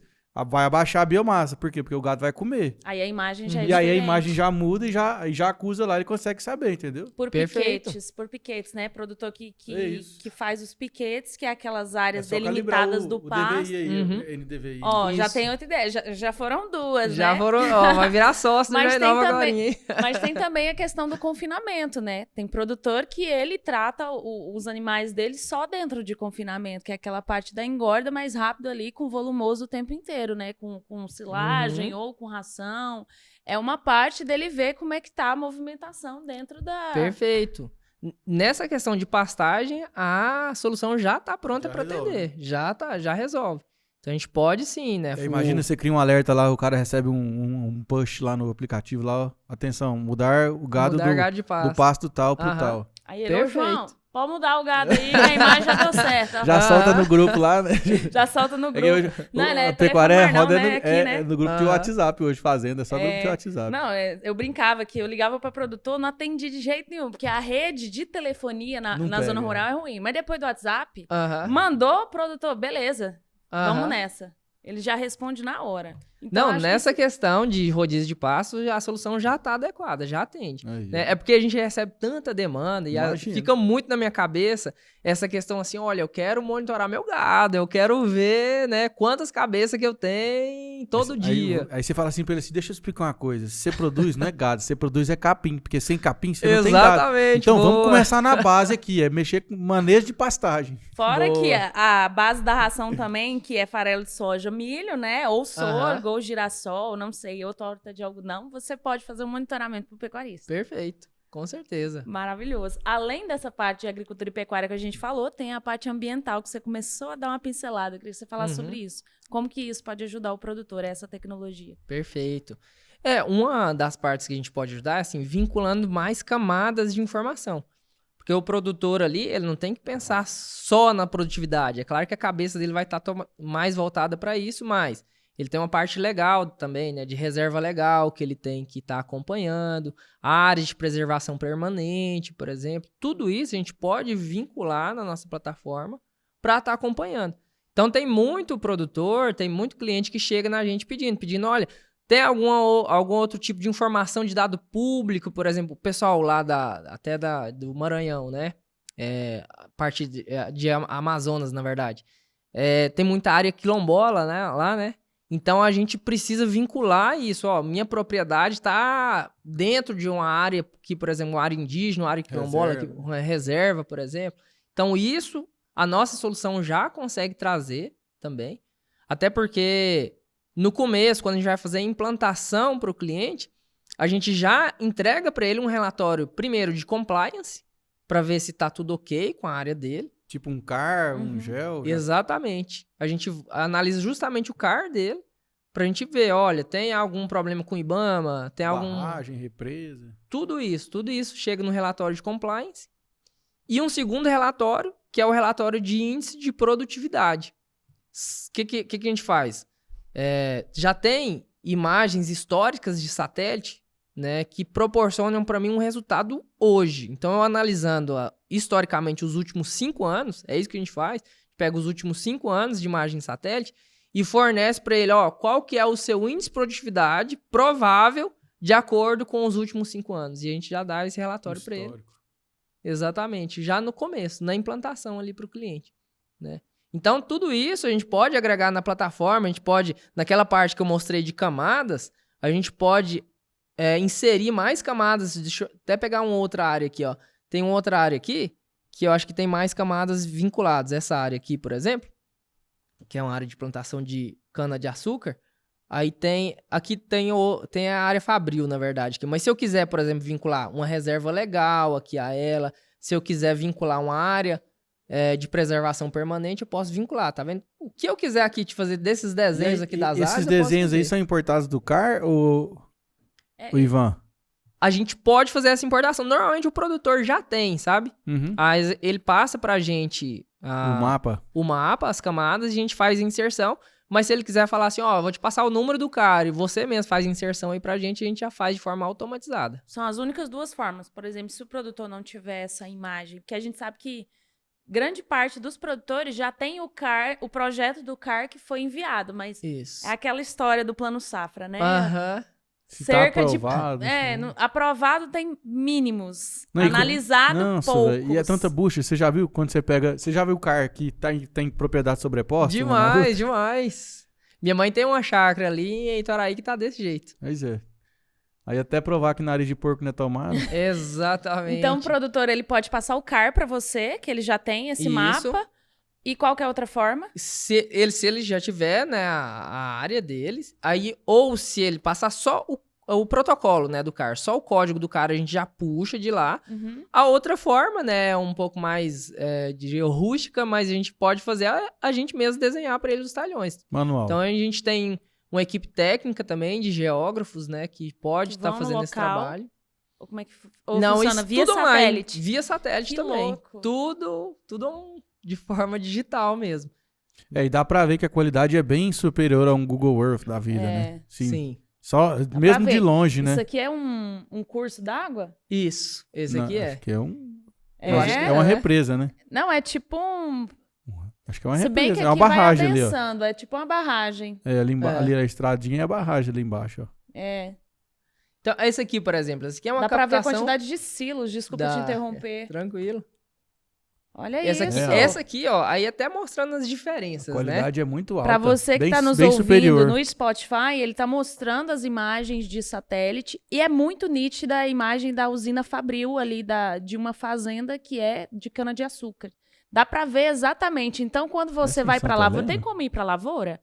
vai abaixar a biomassa. Por quê? Porque o gado vai comer. Aí a imagem já é E diferente. aí a imagem já muda e já acusa lá, ele consegue saber, entendeu? Por piquetes, né? Produtor que faz os piquetes, que é aquelas áreas delimitadas do pasto. DVI aí, NDVI. Já tem outra ideia. Já foram duas, já né? Foram, vai virar sócio do Jornal agora. Mas tem também a questão do confinamento, né? Tem produtor que ele trata os animais dele só dentro de confinamento, que é aquela parte da engorda mais rápido ali, com volumoso o tempo inteiro, né? Com silagem ou com ração. É uma parte dele ver como é que tá a movimentação dentro da... Perfeito. Nessa questão de pastagem, a solução já tá pronta para atender. Já resolve. Então a gente pode sim, né? Imagina você cria um alerta lá, o cara recebe um push lá no aplicativo lá, atenção, mudar o gado do pasto tal pro tal. Aí ele, João, pode mudar o gado aí, a imagem já deu certo. Já solta no grupo lá, né? Já solta no grupo. A pecuária roda no grupo de WhatsApp hoje, fazendo, é só grupo de WhatsApp. Não, eu brincava que eu ligava pra produtor, não atendi de jeito nenhum, porque a rede de telefonia na zona rural é ruim. Mas depois do WhatsApp, mandou o produtor, beleza, vamos nessa. Ele já responde na hora. Então, não, nessa questão de rodízio de pasto, a solução já está adequada, já atende. Né? É porque a gente recebe tanta demanda e fica muito na minha cabeça essa questão assim, olha, eu quero monitorar meu gado, eu quero ver, né, quantas cabeças que eu tenho todo dia. Aí você fala assim pra ele assim, deixa eu explicar uma coisa, você produz não é gado, você produz é capim, porque sem capim você não tem gado. Exatamente. Então vamos começar na base aqui, é mexer com manejo de pastagem. Fora que a base da ração também, que é farelo de soja, milho, né, ou sorgo, ou girassol, não sei, ou torta de algodão, você pode fazer um monitoramento pro pecuarista. Perfeito, com certeza. Maravilhoso. Além dessa parte de agricultura e pecuária que a gente falou, tem a parte ambiental, que você começou a dar uma pincelada. Eu queria que você falasse sobre isso. Como que isso pode ajudar o produtor, essa tecnologia? Perfeito. Uma das partes que a gente pode ajudar é assim, vinculando mais camadas de informação. Porque o produtor ali, ele não tem que pensar só na produtividade. É claro que a cabeça dele vai estar mais voltada para isso, mas ele tem uma parte legal também, né? De reserva legal que ele tem que estar acompanhando, áreas de preservação permanente, por exemplo. Tudo isso a gente pode vincular na nossa plataforma para estar acompanhando. Então tem muito produtor, tem muito cliente que chega na gente pedindo, olha, tem algum outro tipo de informação de dado público, por exemplo, o pessoal lá do Maranhão, né? A parte de Amazonas, na verdade. Tem muita área quilombola, né? Lá, né? Então, a gente precisa vincular isso. Minha propriedade está dentro de uma área que, por exemplo, uma área indígena, uma área quilombola, uma reserva, por exemplo. Então, isso a nossa solução já consegue trazer também. Até porque, no começo, quando a gente vai fazer a implantação para o cliente, a gente já entrega para ele um relatório, primeiro, de compliance, para ver se está tudo ok com a área dele. Tipo um CAR, um GEL. Exatamente. A gente analisa justamente o CAR dele pra gente ver, olha, tem algum problema com o IBAMA, tem barragem, represa. Tudo isso chega no relatório de compliance. E um segundo relatório, que é o relatório de índice de produtividade. O que a gente faz? Já tem imagens históricas de satélite, né, que proporcionam para mim um resultado hoje. Então, eu analisando historicamente os últimos 5 anos, é isso que a gente faz, pega os últimos 5 anos de imagem de satélite e fornece para ele, qual que é o seu índice de produtividade provável de acordo com os últimos 5 anos. E a gente já dá esse relatório para ele. Exatamente, já no começo, na implantação ali para o cliente, né? Então, tudo isso a gente pode agregar na plataforma, a gente pode, naquela parte que eu mostrei de camadas, a gente pode inserir mais camadas. Deixa eu até pegar uma outra área aqui, ó. Tem uma outra área aqui que eu acho que tem mais camadas vinculadas. Essa área aqui, por exemplo, que é uma área de plantação de cana-de-açúcar, Aí aqui tem a área fabril, na verdade. Mas se eu quiser, por exemplo, vincular uma reserva legal aqui a ela, se eu quiser vincular uma área de preservação permanente, eu posso vincular, tá vendo? O que eu quiser aqui de fazer desses desenhos aqui das áreas, esses desenhos aí são importados do CAR ou o Ivan? A gente pode fazer essa importação. Normalmente o produtor já tem, sabe? Uhum. Aí ele passa pra gente O mapa, as camadas, e a gente faz inserção. Mas se ele quiser falar assim, ó, vou te passar o número do cara e você mesmo faz inserção aí pra gente, a gente já faz de forma automatizada. São as únicas duas formas. Por exemplo, se o produtor não tiver essa imagem, que a gente sabe que grande parte dos produtores já tem o projeto do CAR que foi enviado, mas Isso. é aquela história do plano safra, né? Aham. se tá aprovado. Aprovado tem mínimos. Não, Analisado, poucos. véio, e é tanta bucha. Você já viu quando você pega... Você já viu o CAR que tem propriedade sobreposta? Demais. Minha mãe tem uma chácara ali em Itoraí que tá desse jeito. Pois é. Aí até provar que nariz de porco não é tomado. Exatamente. Então o produtor ele pode passar o CAR pra você, que ele já tem esse mapa. E qual que é a outra forma? Se ele já tiver, né, a área deles, aí, ou se ele passar só o protocolo, né, do CAR, só o código do CAR a gente já puxa de lá. Uhum. A outra forma, né, um pouco mais, diria, rústica, mas a gente pode fazer a gente mesmo desenhar para eles os talhões. Manual. Então a gente tem uma equipe técnica também de geógrafos, né, que pode estar fazendo esse trabalho. Ou como é que Não, funciona? isso Via tudo satélite? Via satélite Que também. louco. Tudo de forma digital mesmo. E dá pra ver que a qualidade é bem superior a um Google Earth da vida, né? Sim. Só, mesmo de longe, né? Isso aqui é um curso d'água? Isso. Esse aqui Acho que é um... É, Eu acho que é uma represa, né? Não, é tipo um... Acho que é uma Se bem represa. que É uma aqui vai barragem ali, ó. adensando, é tipo uma barragem. Ali a estradinha é a barragem ali embaixo, ó. É. Então, esse aqui, por exemplo, esse aqui é uma Dá pra ver a captação... quantidade de silos, desculpa te interromper. Tranquilo. Olha Essa isso. essa aqui, ó, aí até mostrando as diferenças, A qualidade é muito alta. Pra você que tá nos bem ouvindo superior. no Spotify, ele tá mostrando as imagens de satélite e é muito nítida a imagem da usina Fabril ali, de uma fazenda que é de cana-de-açúcar. Dá pra ver exatamente. Então, quando você vai pra lavoura, tem como ir pra lavoura?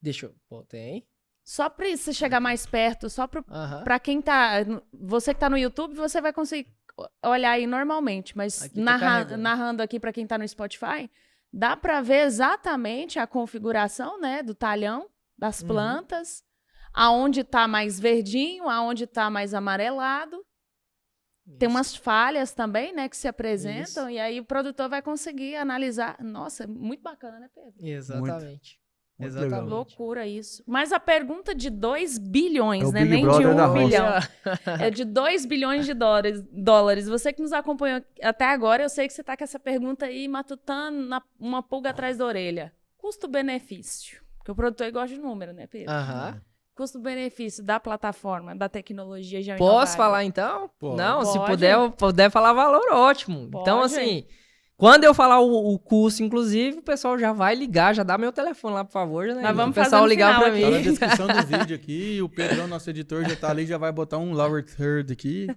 Deixa eu... Pô, tem. Só pra você chegar mais perto, só pra quem tá... Você que tá no YouTube, você vai conseguir olhar aí normalmente, mas Aqui tá narrando aqui pra quem tá no Spotify, dá pra ver exatamente a configuração, né, do talhão, das plantas, aonde tá mais verdinho, aonde tá mais amarelado. Tem umas falhas também, né, que se apresentam, e aí o produtor vai conseguir analisar. Nossa, muito bacana, né, Pedro? Exatamente. Muito Exatamente. legal. Loucura isso. Mas a pergunta de 2 bilhões, É o né? Big Nem de Brother da 1 Rússia. bilhão. É de 2 bilhões de dólares. Você que nos acompanhou até agora, eu sei que você tá com essa pergunta aí matutando uma pulga atrás da orelha. Custo-benefício. Porque o produtor gosta de número, né, Pedro? Custo-benefício da plataforma, da tecnologia já Posso falar então? Pode. Não, se Pode. puder falar valor, ótimo. Pode. Então, assim, quando eu falar o custo, inclusive, o pessoal já vai ligar, já dá meu telefone lá, por favor. Né? Nós vamos o pessoal fazer no ligar final pra aqui. Tá na mim. descrição do vídeo aqui, e o Pedrão, nosso editor, já tá ali, já vai botar um lower third aqui.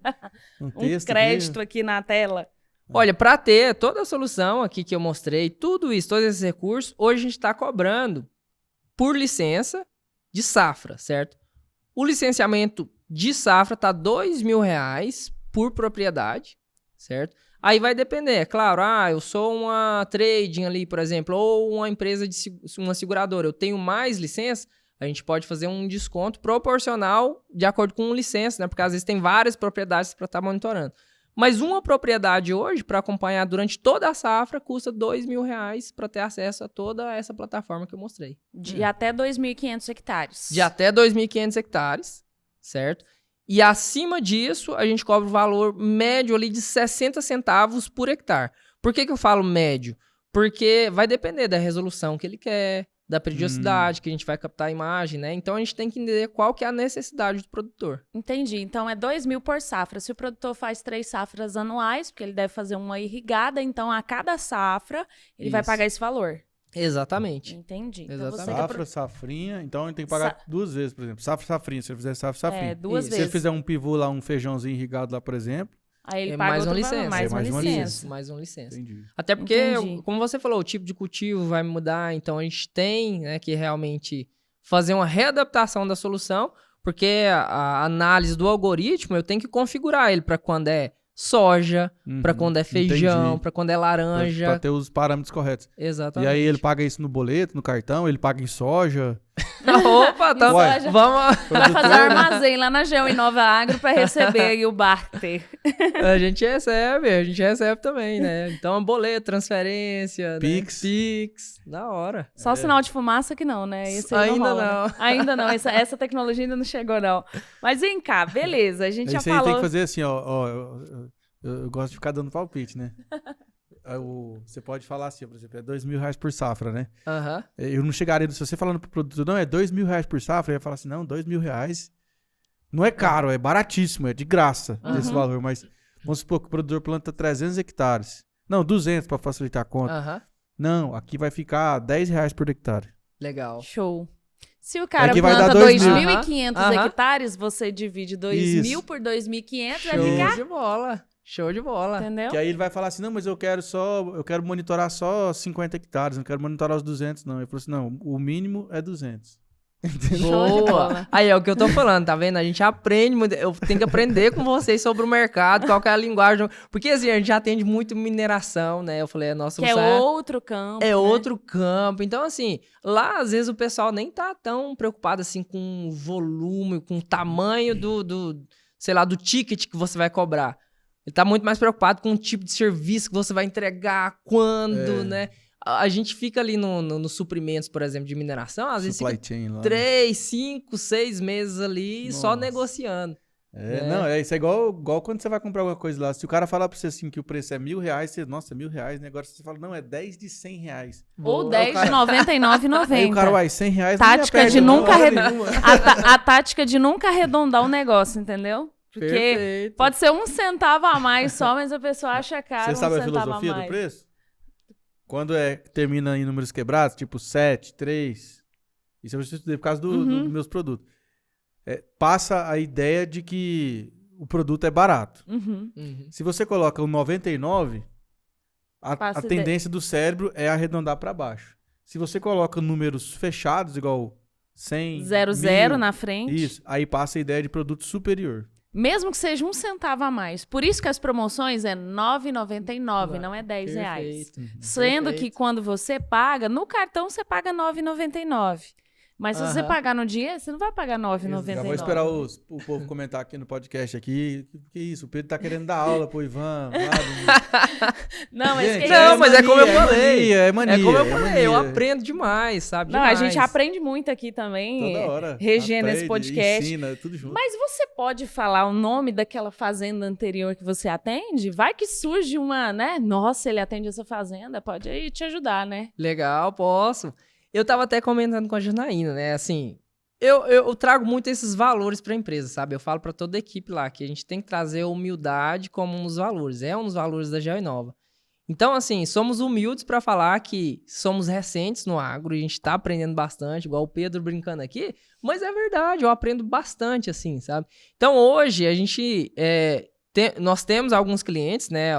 Um Um texto crédito aqui na tela. Olha, para ter toda a solução aqui que eu mostrei, tudo isso, todos esses recursos, hoje a gente está cobrando por licença de safra, certo? O licenciamento de safra tá R$2.000 por propriedade, certo? Aí vai depender, é claro, eu sou uma trading ali, por exemplo, ou uma empresa uma seguradora, eu tenho mais licença, a gente pode fazer um desconto proporcional de acordo com licença, né? Porque às vezes tem várias propriedades para estar monitorando. Mas uma propriedade hoje, para acompanhar durante toda a safra, custa R$2.000 para ter acesso a toda essa plataforma que eu mostrei. De até 2.500 hectares. De até 2.500 hectares, certo? E acima disso, a gente cobra o valor médio ali de 60 centavos por hectare. Por que eu falo médio? Porque vai depender da resolução que ele quer, da periodicidade que a gente vai captar a imagem, né? Então a gente tem que entender qual que é a necessidade do produtor. Entendi. Então é 2.000 por safra. Se o produtor faz 3 safras anuais, porque ele deve fazer uma irrigada, então a cada safra ele vai pagar esse valor. Exatamente. Entendi. Exatamente. Então, Safra, safrinha. Então ele tem que pagar 2 vezes, por exemplo. Safra, safrinha. Se ele fizer safra, safrinha. É, 2 Se vezes. ele fizer um pivô lá, um feijãozinho irrigado lá, por exemplo. Aí ele É paga mais uma outro valor, licença. mais É uma mais uma licença. Mais uma licença. Entendi. Até porque, Entendi. como você falou, o tipo de cultivo vai mudar, então a gente tem, né, que realmente fazer uma readaptação da solução, porque a análise do algoritmo eu tenho que configurar ele para quando é soja, para quando é feijão, para quando é laranja. Para ter os parâmetros corretos. Exatamente. E aí ele paga isso no boleto, no cartão, ele paga em soja. Opa, então vamos... Vai fazer armazém lá na Geo Inova Agro para receber aí o barter. A gente recebe também, né? Então, boleto, transferência, Pix. Né? Pix, da hora. Só sinal de fumaça que não, né? Esse aí ainda não. Né? Ainda não, essa tecnologia ainda não chegou, não. Mas vem cá, beleza, a gente já falou... Aí tem que fazer assim, ó eu gosto de ficar dando palpite, né? Você pode falar assim, por exemplo, é R$2.000 por safra, né? Eu não chegaria, se você falando pro produtor, não, é R$2.000 por safra, eu ia falar assim, não, R$2.000 não é caro, é baratíssimo, é de graça esse valor, mas vamos supor que o produtor planta 300 hectares. Não, 200 para facilitar a conta. Não, aqui vai ficar R$10 por hectare. Legal. Show. Se o cara planta 2.500 hectares, você divide 2.000 por 2.500, vai ficar... Show de bola. Entendeu? Que aí ele vai falar assim, não, mas eu quero monitorar só 50 hectares, não quero monitorar os 200, não. Ele falou assim, não, o mínimo é 200. Boa. Aí é o que eu tô falando, tá vendo? A gente aprende muito, eu tenho que aprender com vocês sobre o mercado, qual que é a linguagem, porque assim, a gente já atende muito mineração, né? Eu falei, nossa, que é outro campo. É outro campo. Então, assim, lá às vezes o pessoal nem tá tão preocupado assim com o volume, com o tamanho sei lá, do ticket que você vai cobrar. Ele tá muito mais preocupado com o tipo de serviço que você vai entregar, quando, né? A gente fica ali nos suprimentos, por exemplo, de mineração, às vezes fica 3, 5, 6 meses ali só negociando. Isso é igual quando você vai comprar alguma coisa lá. Se o cara falar pra você assim que o preço é R$1.000, você, nossa, R$1.000, né? Agora você fala, não, é 10 de R$100. Ou 10 de R$99,90. Aí o cara, R$100 tática de nunca a tática de nunca arredondar o negócio, entendeu? Porque Perfeito. Pode ser 1 centavo a mais só, mas a pessoa acha caro. Você sabe a filosofia do preço? Quando termina em números quebrados, tipo 7, 3, isso eu estudei por causa dos meus produtos. Passa a ideia de que o produto é barato. Se você coloca o 99, a tendência do cérebro é arredondar para baixo. Se você coloca números fechados, igual 100, 00 na frente. Isso, aí passa a ideia de produto superior. Mesmo que seja 1 centavo a mais. Por isso que as promoções é R$ 9,99, não é R$10. Sendo que quando você paga, no cartão você paga R$ 9,99. Mas se você pagar no dinheiro, você não vai pagar R$ 9,99. Já vou esperar o povo comentar aqui no podcast aqui. Que isso? O Pedro tá querendo dar aula pro Ivan. Não, mas gente, mas é como eu falei. É mania. É como eu falei, eu aprendo demais, sabe? Não, a gente aprende muito aqui também. Toda hora. Regendo esse podcast. Ensina, tudo junto. Mas você pode falar o nome daquela fazenda anterior que você atende? Vai que surge uma, né? Nossa, ele atende essa fazenda, pode aí te ajudar, né? Legal, posso. Eu tava até comentando com a Janaína, né? Assim, eu trago muito esses valores pra empresa, sabe? Eu falo pra toda a equipe lá que a gente tem que trazer a humildade como um dos valores. É um dos valores da Geo Inova. Então, assim, somos humildes pra falar que somos recentes no agro, a gente tá aprendendo bastante, igual o Pedro brincando aqui, mas é verdade, eu aprendo bastante, assim, sabe? Então, hoje, a gente... nós temos alguns clientes, né?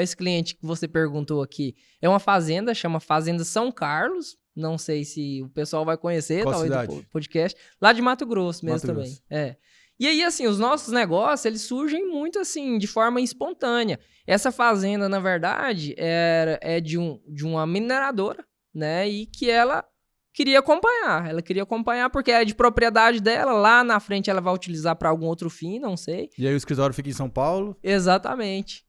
Esse cliente que você perguntou aqui é uma fazenda, chama Fazenda São Carlos. Não sei se o pessoal vai conhecer, Qual talvez, cidade? do podcast. Lá de Mato Grosso mesmo Mato também. Grosso. E aí, assim, os nossos negócios, eles surgem muito, assim, de forma espontânea. Essa fazenda, na verdade, é de uma mineradora, né? E que ela queria acompanhar. Ela queria acompanhar porque é de propriedade dela. Lá na frente ela vai utilizar para algum outro fim, não sei. E aí o escritório fica em São Paulo? Exatamente.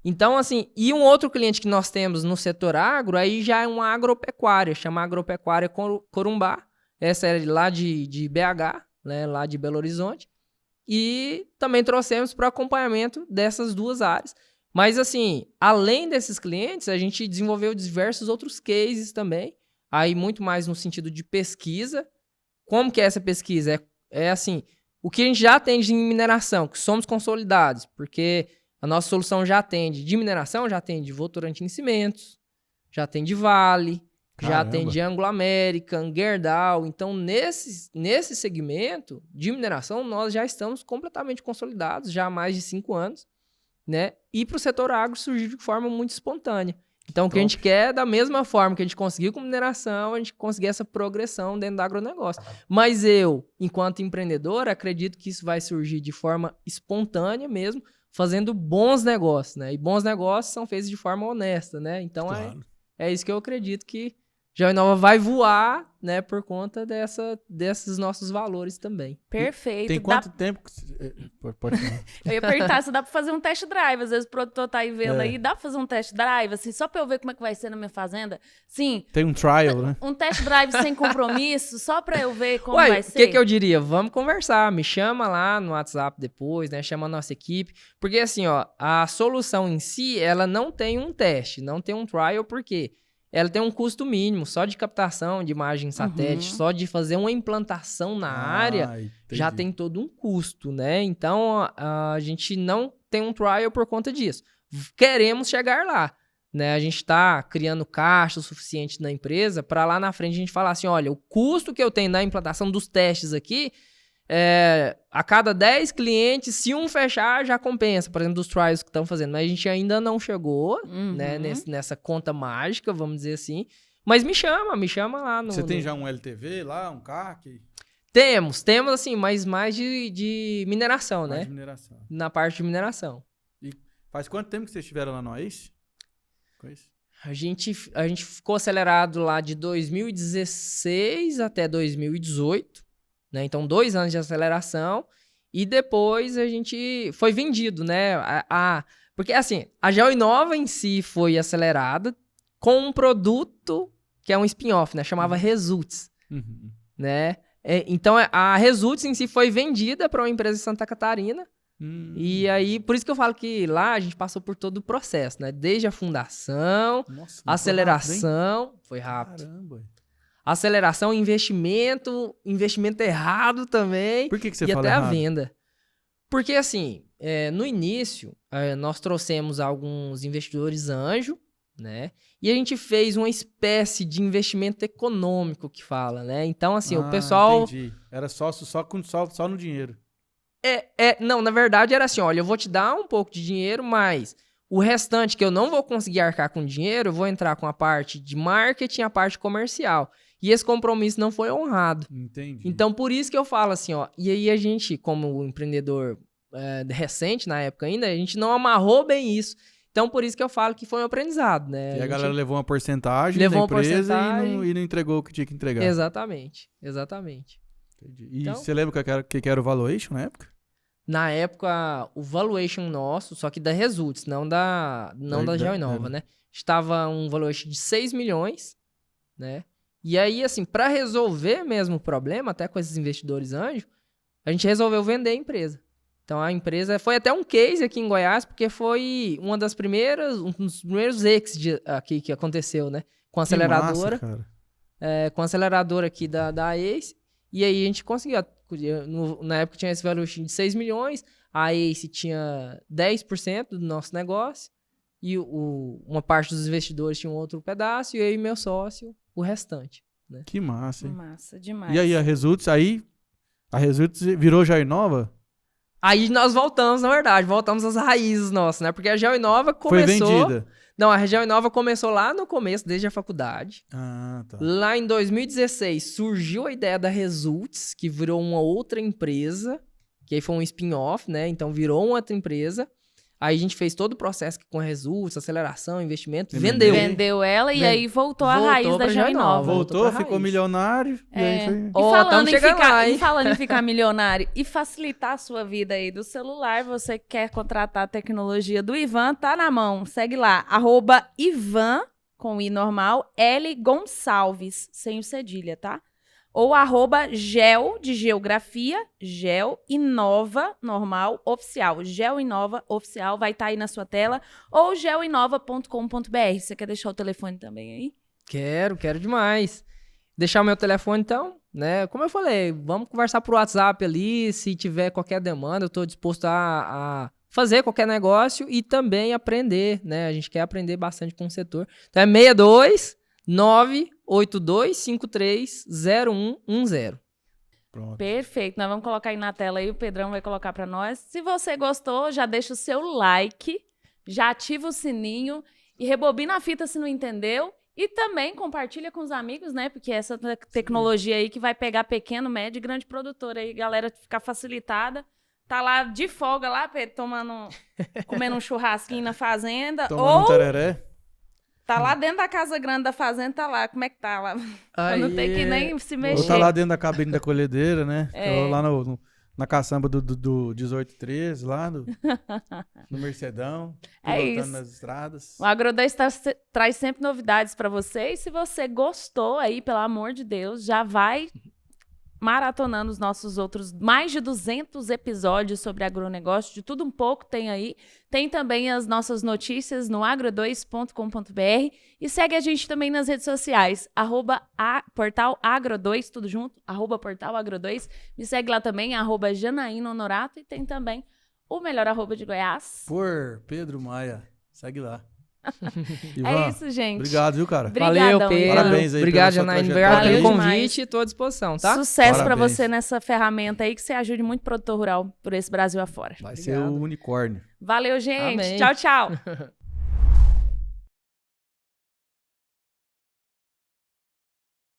Então, assim, e um outro cliente que nós temos no setor agro, aí já é uma agropecuária, chama Agropecuária Corumbá. Essa é lá de BH, né, lá de Belo Horizonte. E também trouxemos para o acompanhamento dessas duas áreas. Mas, assim, além desses clientes, a gente desenvolveu diversos outros cases também. Aí muito mais no sentido de pesquisa. Como que é essa pesquisa? É assim, o que a gente já atende em mineração, que somos consolidados, porque... A nossa solução já atende de mineração, já atende Votorantim em Cimentos, já atende Vale, já atende Anglo American, Gerdau. Então, nesse segmento de mineração, nós já estamos completamente consolidados, já há mais de 5 anos, né? E para o setor agro surgiu de forma muito espontânea. Então, o que a Top. gente quer, da mesma forma que a gente conseguiu com mineração, a gente conseguir essa progressão dentro do agronegócio. Mas eu, enquanto empreendedor, acredito que isso vai surgir de forma espontânea mesmo, fazendo bons negócios, né? E bons negócios são feitos de forma honesta, né? Então, Claro. é isso que eu acredito que Geoinova vai voar, né? Por conta desses nossos valores também. Perfeito. Tem quanto tempo que... Pode falar. Eu ia perguntar se dá pra fazer um test drive. Às vezes o produtor tá aí vendo É. aí, dá pra fazer um test drive, assim, só pra eu ver como é que vai ser na minha fazenda? Sim, Tem um trial, né? um test drive sem compromisso, só pra eu ver como Uai, vai o ser. que eu diria? Vamos conversar, me chama lá no WhatsApp depois, né? Chama a nossa equipe. Porque assim, ó, a solução em si, ela não tem um teste, não tem um trial, porque ela tem um custo mínimo, só de captação de imagem satélite, Uhum. só de fazer uma implantação na área, Entendi. já tem todo um custo, né? Então, a gente não tem um trial por conta disso. Queremos chegar lá, né? A gente está criando caixa o suficiente na empresa para lá na frente a gente falar assim, olha, o custo que eu tenho na implantação dos testes aqui, a cada 10 clientes, se um fechar, já compensa, por exemplo, dos trials que estão fazendo. Mas a gente ainda não chegou, né, nessa conta mágica, vamos dizer assim. Mas me chama lá. Você tem já um LTV lá, um CAC? Temos assim, mas mais de mineração, Mais né? de mineração. Na parte de mineração. E faz quanto tempo que vocês estiveram lá no AIS? Com isso? A gente ficou acelerado lá de 2016 até 2018, né? Então, 2 anos de aceleração. E depois a gente foi vendido, né? Porque, assim, a Geoinova em si foi acelerada com um produto que é um spin-off, né? Chamava Results, Uhum. né? Então, a Results em si foi vendida para uma empresa de Santa Catarina. E aí, por isso que eu falo que lá a gente passou por todo o processo, né? Desde a fundação, Nossa, aceleração, foi rápido. Caramba. Aceleração, investimento errado também. Por que você e fala até a errado? venda. Porque assim, no início, nós trouxemos alguns investidores anjo, né? E a gente fez uma espécie de investimento econômico que fala, né? Então, assim, o pessoal... Entendi. Era sócio só no dinheiro. Não, na verdade era assim, olha, eu vou te dar um pouco de dinheiro, mas o restante que eu não vou conseguir arcar com dinheiro, eu vou entrar com a parte de marketing e a parte comercial. E esse compromisso não foi honrado. Entendi. Então, por isso que eu falo assim, ó, e aí a gente, como empreendedor recente, na época ainda, a gente não amarrou bem isso. Então, por isso que eu falo que foi um aprendizado, né? E a galera levou uma porcentagem levou da uma empresa porcentagem. E não entregou o que tinha que entregar. Exatamente. Entendi. E Então- você lembra que era o valuation na época? Na época, o valuation nosso, só que da Results, não da Geoinova, né? Estava um valuation de 6 milhões, né? E aí, assim, para resolver mesmo o problema, até com esses investidores anjos, a gente resolveu vender a empresa. Então, a empresa foi até um case aqui em Goiás, porque foi um dos primeiros exits aqui que aconteceu, né? Com a aceleradora. Que massa, cara. Com a aceleradora aqui da ACE. E aí a gente conseguiu. Na época tinha esse valuation de 6 milhões, a ACE tinha 10% do nosso negócio, e uma parte dos investidores tinha um outro pedaço, e eu e meu sócio, o restante. Né? Que massa, hein? Massa demais. E aí, a Results virou Geoinova? Aí nós voltamos, na verdade, às raízes nossas, né? Porque a Geoinova Foi começou... vendida? Não, a Geoinova começou lá no começo, desde a faculdade. Ah, tá. Lá em 2016 surgiu a ideia da Results, que virou uma outra empresa, que aí foi um spin-off, né? Então virou uma outra empresa. Aí a gente fez todo o processo com a Results, aceleração, investimento, vendeu. Vendeu ela e aí voltou a raiz da pra Geoinova. voltou Voltou, pra ficou raiz. milionário. E aí foi... E Ó, falando, tamo chegando lá, hein? e falando em ficar milionário e facilitar a sua vida aí do celular, você quer contratar a tecnologia do Ivan, tá na mão. Segue lá, @Ivan, com I normal, L Gonçalves, sem o cedilha, tá? Ou @Geo, de geografia, Geoinova, normal, oficial. Geoinova, oficial, vai estar aí na sua tela. Ou geoinova.com.br. Você quer deixar o telefone também aí? Quero demais. Deixar o meu telefone, então, né? Como eu falei, vamos conversar por WhatsApp ali. Se tiver qualquer demanda, eu estou disposto a fazer qualquer negócio e também aprender, né? A gente quer aprender bastante com o setor. Então é 62-98253-0110. Pronto. Perfeito, nós vamos colocar aí na tela aí, o Pedrão vai colocar para nós. Se você gostou, já deixa o seu like, já ativa o sininho e rebobina a fita se não entendeu. E também compartilha com os amigos, né? Porque essa tecnologia aí que vai pegar pequeno, médio e grande produtor aí, galera ficar facilitada. Tá lá de folga lá, Pedro, comendo um churrasquinho na fazenda. Tomando um tereré. Tá lá dentro da casa grande da fazenda, tá lá. Como é que tá lá? Pra não ter que nem se mexer. Ou tá lá dentro da cabine da colhedeira, né? É. Lá na caçamba do 1813, lá no Mercedão. É pilotando isso. nas estradas. O Agro2 traz sempre novidades pra vocês. Se você gostou aí, pelo amor de Deus, já vai maratonando os nossos outros mais de 200 episódios sobre agronegócio, de tudo um pouco tem aí. Tem também as nossas notícias no agro2.com.br e segue a gente também nas redes sociais, @portal agro2, tudo junto, @portal agro2. Me segue lá também, @Janaína Honorato, e tem também o melhor @ de Goiás. Por Pedro Maia. Segue lá. É Ivan, isso, gente. obrigado, viu, cara? Obrigadão, Valeu, Pedro. Ivan. Parabéns aí Obrigado, pela sua Janaína. trajetória Obrigado pelo aí. convite e tô à disposição, tá? Sucesso pra Parabéns. você nessa ferramenta aí, que você ajude muito produtor rural por esse Brasil afora. Vai ser o unicórnio. Valeu, gente. Amém. Tchau, tchau.